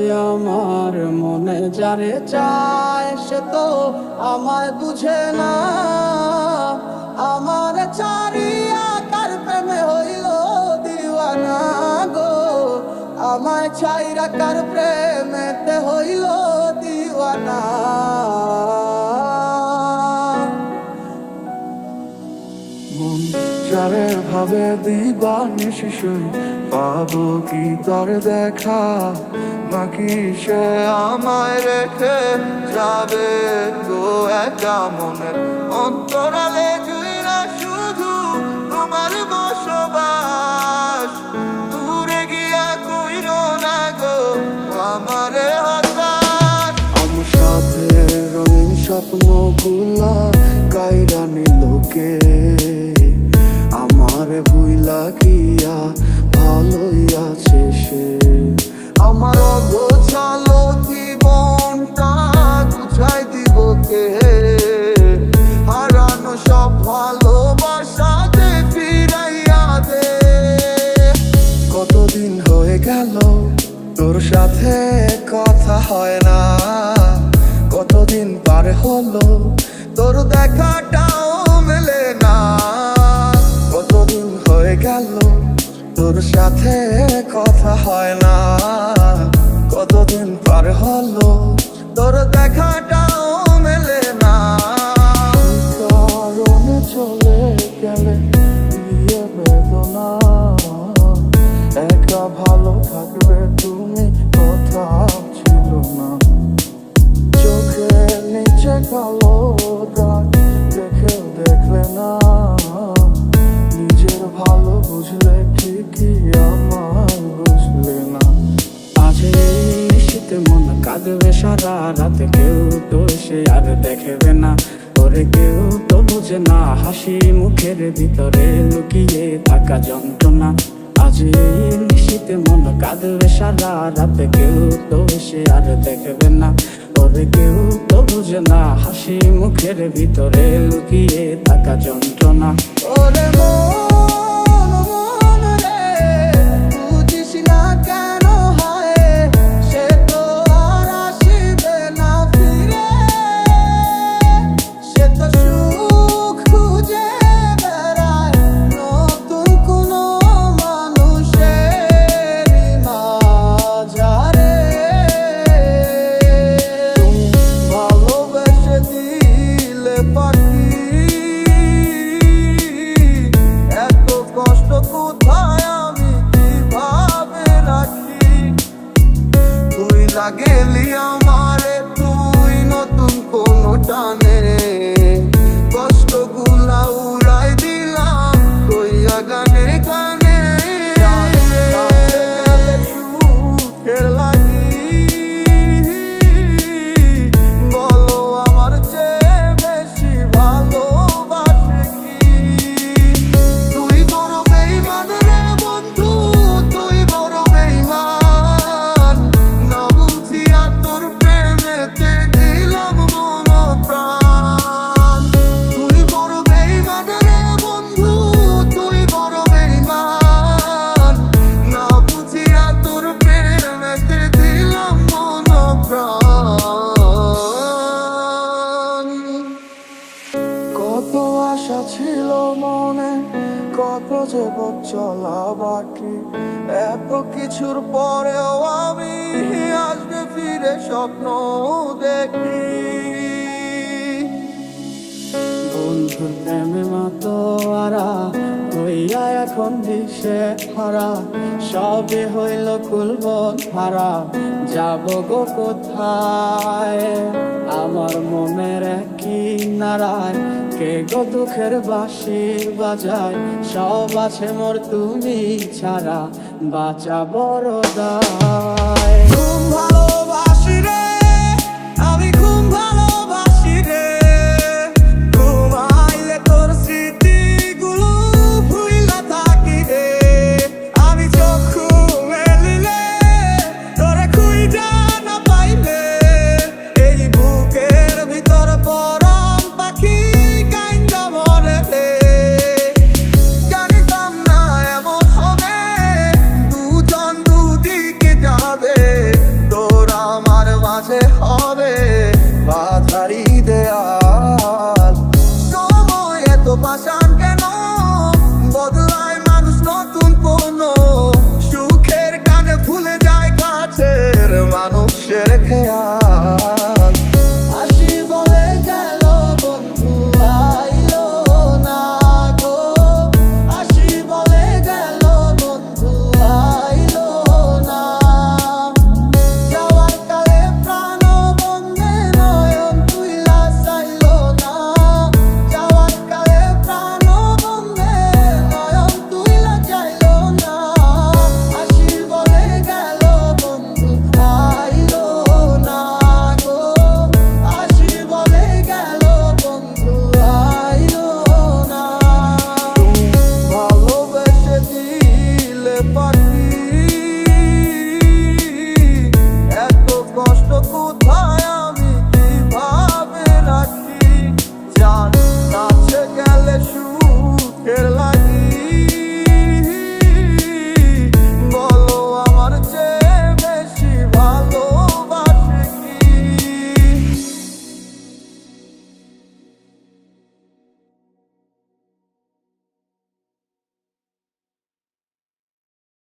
আমার মনে যারে চায় সে তো আমায় বুঝে না। আমার চারিয়া কার প্রেমে হইল দিওয়ানা গো, আমায় ছাইরা কার প্রেমেতে হইল দিওয়ানা। মন যারে ভাবে দিবানিশি শুই, পাবো কি তার দেখা, নাকি সে আমায় রেখে যাবে গো একা মনের অন্তরালে জুইরা শুধু তোমার বসবাস। দূরে গিয়া কইরো না গো আমারে হতাশ। আমার সাথে রঙিন স্বপ্নগুলা কাইরা নিল কে, আমার ভুইলা গিয়া ভালোই আছে সে। আমার অগোছালো জীবনটা গুছাই দিব কে, হারানো সব ভালোবাসা যে ফিরাইয়া দে। কতদিন হয়ে গেল তোর সাথে কথা হয় না, কতদিন পার হলো তোর দেখাটাও মেলে না। কতদিন হয়ে গেল তোর সাথে কথা হয় না, কতদিন পার হলো তোর দেখাটাও মেলে না। কারণে চলে গেলে দিয়ে বেদনা, একা ভালো থাকবে তুমি কথা ছিল না। চোখের নিচে কালো দাগ দেখেও দেখলে না, নিজের ভালো বুঝলে ঠিকই আমার বুঝলে না। আজ এই শীতে মন কাঁদবে সারা রাতে, কেউ তো সে আর দেখবে না। ওরে কেউ তো বুঝে না হাসি মুখের ভিতরে লুকিয়ে থাকা যন্ত্রণা। আজ এই শীতে মন কাঁদবে সারা রাতে, কেউ তো সে আর দেখবে না। ওরে কেউ তো বুঝে না হাসি মুখের ভিতরে লুকিয়ে থাকা যন্ত্রণা। ওরে মন মন রে, বুঝিস না কেন হয় সে তো আর আসিবে না ফিরে। সে তো সুখ খুঁজে বেড়ায় নতুন কোনো মানুষের মাঝারে। তুমি ভালোবেসে দিলে পাখি, এত কষ্ট কোথায় আমি কিভাবে রাখি। তুই লাগেলি আমারে, তুই নতুন কোনো টানে কষ্টগুলা উড়াই দিলাম কইয়া গানে গানে। সুখের লাগি বলো আমার চেয়ে বেশি ভালোবাসে কি। তুই বড় বেইমান রে বন্ধু, তুই বড় বেইমান। না বুঝিয়া তোর প্রেমেতে দিলাম মন প্রাণ। তুই বড় বেইমান রে বন্ধু, তুই বড় বেইমান। না বুঝিয়া তোর প্রেমেতে দিলাম মন প্রাণ। কত আশা ছিল মনে, কত যে পথ চলা বাকি, এত কিছুর পরেও আমি আসবে ফিরে স্বপ্ন দেখি। বন্ধুর প্রেমে মাতোয়ারা হইয়া এখন দিশে হারা, সবে হইল কুলবন হারা, যাব গো কোথায়। আমার মনের কি নারায় কে গো দুঃখের বাঁশি বাজায়, সব আছে মোর তুমি ছাড়া বাঁচা বড় দায়। খুব ভালোবাসি রে, আমি খুব ভালোবাসি রে। ঘুমাইলে তোর স্মৃতিগুলো ভুইলা থাকি রে। আমি চক্ষু মেলিলে তোরে খুঁজা না পাইলে, এই বুকের ভিতর পরাণ পাখি কাইন্দা মরে রে। জানিতাম না এমন হবে, দুজন দুদিকে যা পুষে রেখে